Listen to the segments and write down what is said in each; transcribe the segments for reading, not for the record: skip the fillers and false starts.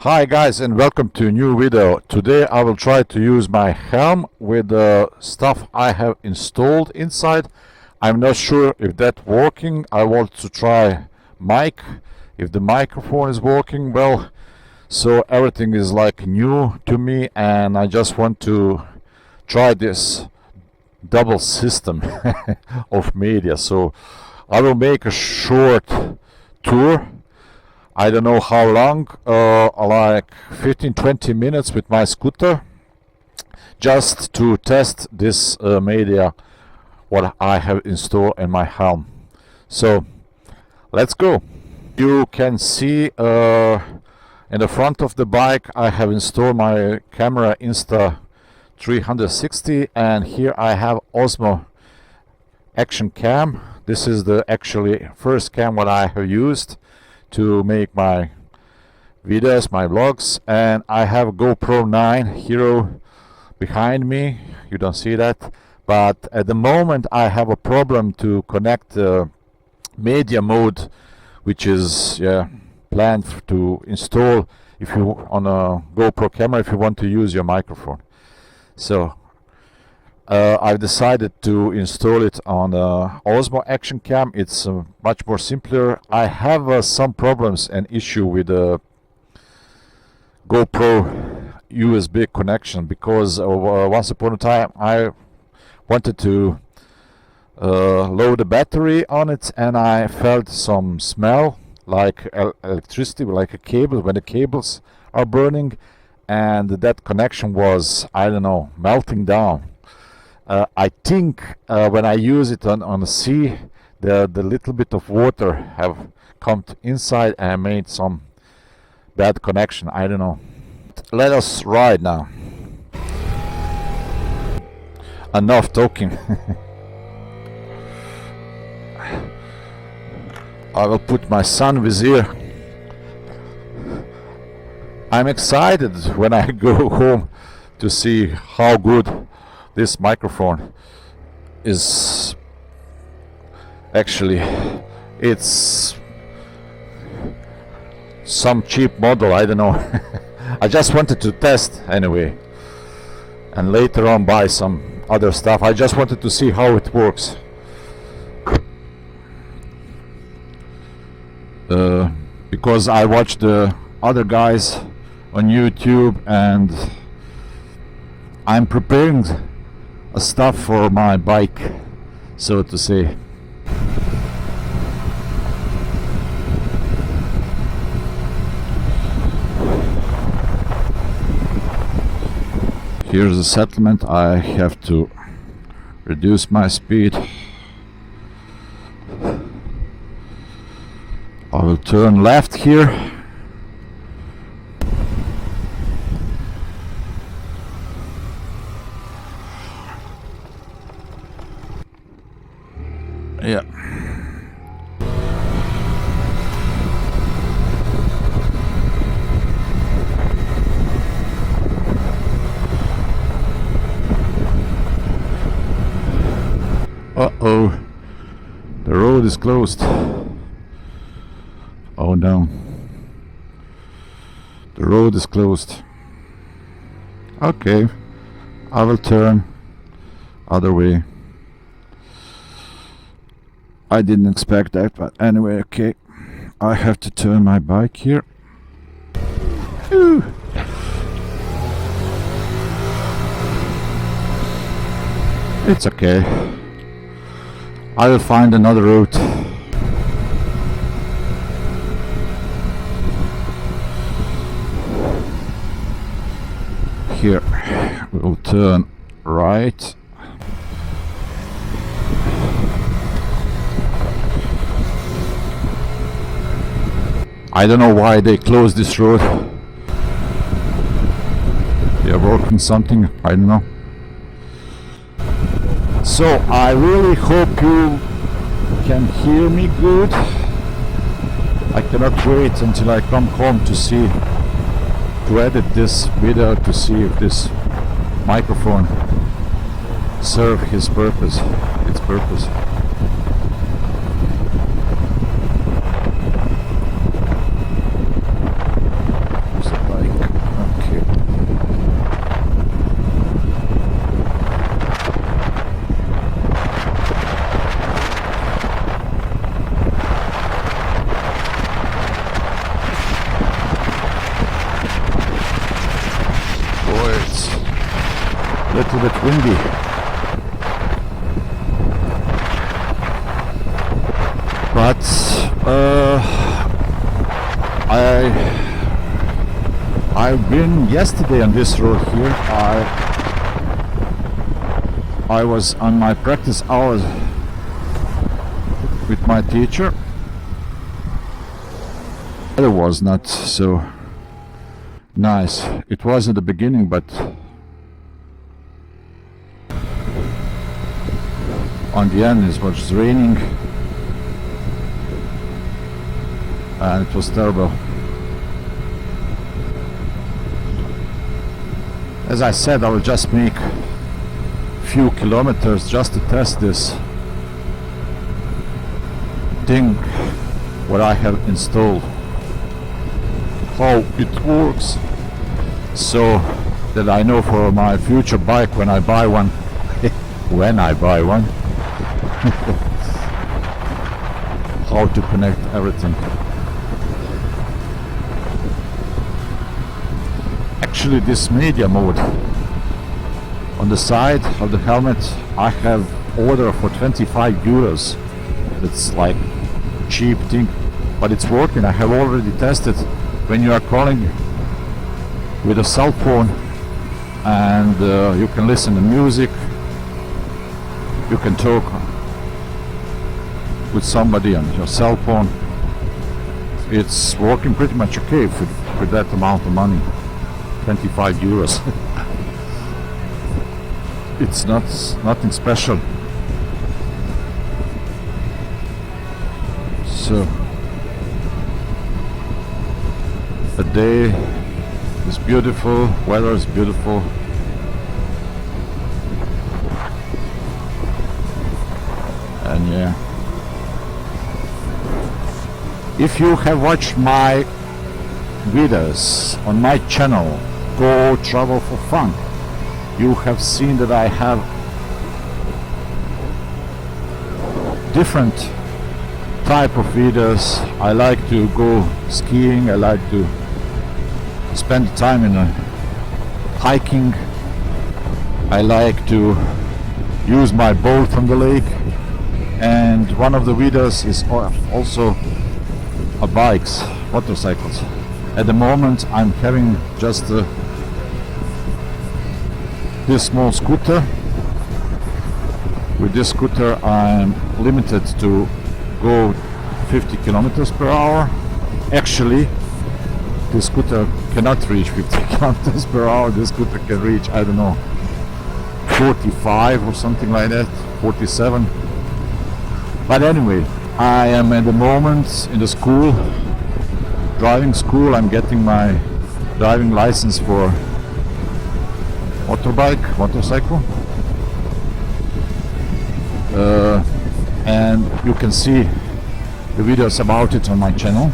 Hi guys, and welcome to a new video. Today I will try to use my helm with the stuff I have installed inside. I'm not sure if that's working. I want to try mic, if the microphone is working well. So everything is like new to me, and I just want to try this double system of media. So I will make a short tour. I don't know how long, like 15-20 minutes with my scooter, just to test this media what I have installed in my helm. So let's go. You can see in the front of the bike I have installed my camera Insta360, and here I have Osmo Action Cam. This is the actually first cam what I have used to make my videos, my vlogs, and I have GoPro 9 Hero behind me. You don't see that, but at the moment I have a problem to connect the media mode, which is planned to install if you on a GoPro camera if you want to use your microphone. So I've decided to install it on Osmo Action Cam. It's much more simpler. I have some problems and issue with the GoPro USB connection because once upon a time I wanted to load a battery on it, and I felt some smell like electricity, like a cable when the cables are burning, and that connection was, I don't know, melting down. I think when I use it on the sea, the little bit of water have come inside and made some bad connection. I don't know. Let us ride now. Enough talking. I will put my sun visor. I'm excited when I go home to see how good this microphone is. Actually, it's some cheap model, I don't know. I just wanted to test anyway, and later on buy some other stuff. I just wanted to see how it works. Because I watched the other guys on YouTube, and I'm preparing stuff for my bike, so to say. Here's the settlement. I have to reduce my speed. I will turn left here. Yeah. Uh-oh. The road is closed. Oh no. The road is closed. Okay. I will turn other way. I didn't expect that, but anyway, okay. I have to turn my bike here. Ooh. It's okay. I will find another route. Here we'll turn right. I don't know why they closed this road. They are working something, I don't know. So I really hope you can hear me good. I cannot wait until I come home to see, to edit this video, to see if this microphone serve its purpose. There's a bike. Little bit windy. But I've been yesterday on this road here. I was on my practice hours with my teacher. It was not so nice. It was at the beginning, but on the end it was raining and it was terrible. As I said, I will just make few kilometers just to test this thing what I have installed, how it works, so that I know for my future bike when I buy one when I buy one how to connect everything. Actually, this media mode on the side of the helmet I have ordered for 25 euros. It's like cheap thing, but it's working. I have already tested when you are calling with a cell phone and you can listen to music, you can talk with somebody on your cell phone. It's working pretty much okay for that amount of money, 25 euros. It's nothing special. So the day is beautiful, weather is beautiful. And yeah, if you have watched my videos on my channel, Go Travel for Fun, you have seen that I have different type of videos. I like to go skiing, I like to spend time in hiking, I like to use my boat on the lake, and one of the videos is also bikes, motorcycles. At the moment I'm having just this small scooter. With this scooter I'm limited to go 50 kilometers per hour. Actually, this scooter cannot reach 50 kilometers per hour. This scooter can reach, I don't know, 45 or something like that, 47. But anyway, I am at the moment in the school, driving school. I'm getting my driving license for motorcycle, and you can see the videos about it on my channel.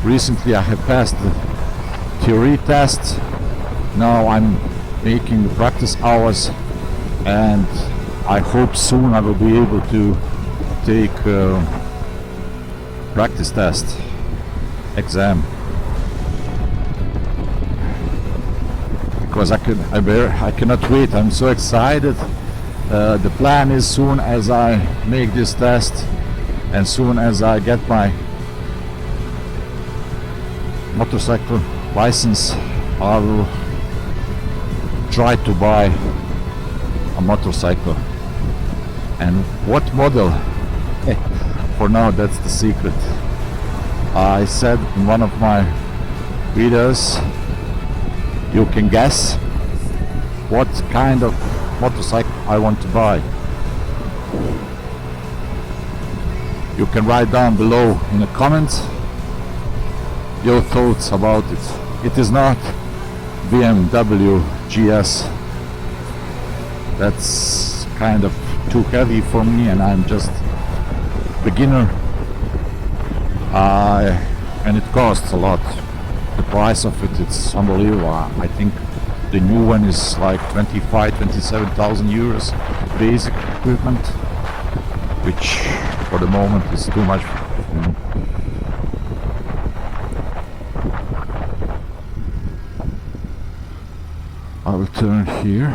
Recently I have passed the theory test. Now I'm making the practice hours, and I hope soon I will be able to take practice test exam, because I cannot wait. I'm so excited. The plan is, soon as I make this test and soon as I get my motorcycle license, I will try to buy a motorcycle. And what model? For now that's the secret. I said in one of my videos, you can guess what kind of motorcycle I want to buy. You can write down below in the comments your thoughts about it. It is not BMW GS. That's kind of too heavy for me, and I'm just beginner. And it costs a lot. The price of it's unbelievable. I think the new one is like 27,000 euros basic equipment, which for the moment is too much for me. I will turn here.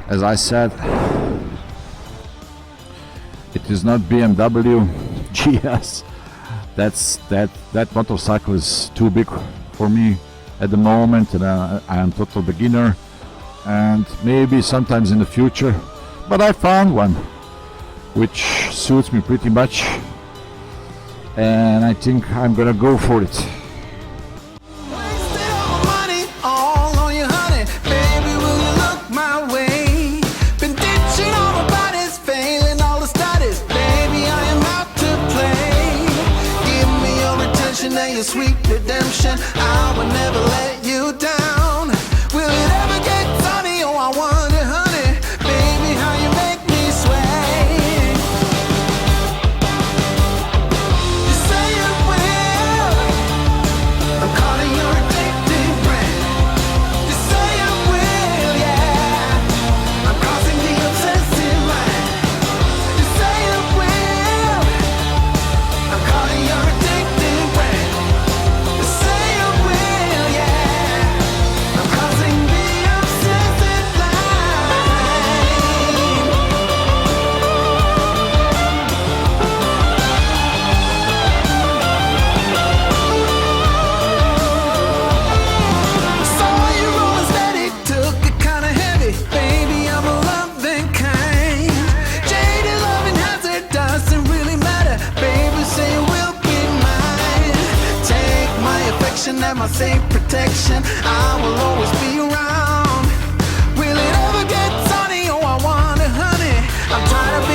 As I said, it is not BMW GS. That motorcycle is too big for me at the moment, and I am total beginner, and maybe sometimes in the future. But I found one which suits me pretty much, and I think I'm gonna go for it. Sweet redemption, I will never let you down. Will it ever get sunny? Oh, I wonder, honey, baby, how you make me sway. You say it will. I'm calling your addictive brand. You say it will, yeah. I'm crossing the obsessive line. You say it will. I'm calling your addictive brand. And my safe protection, I will always be around. Will it ever get sunny? Oh, I wonder, honey, I'm trying to be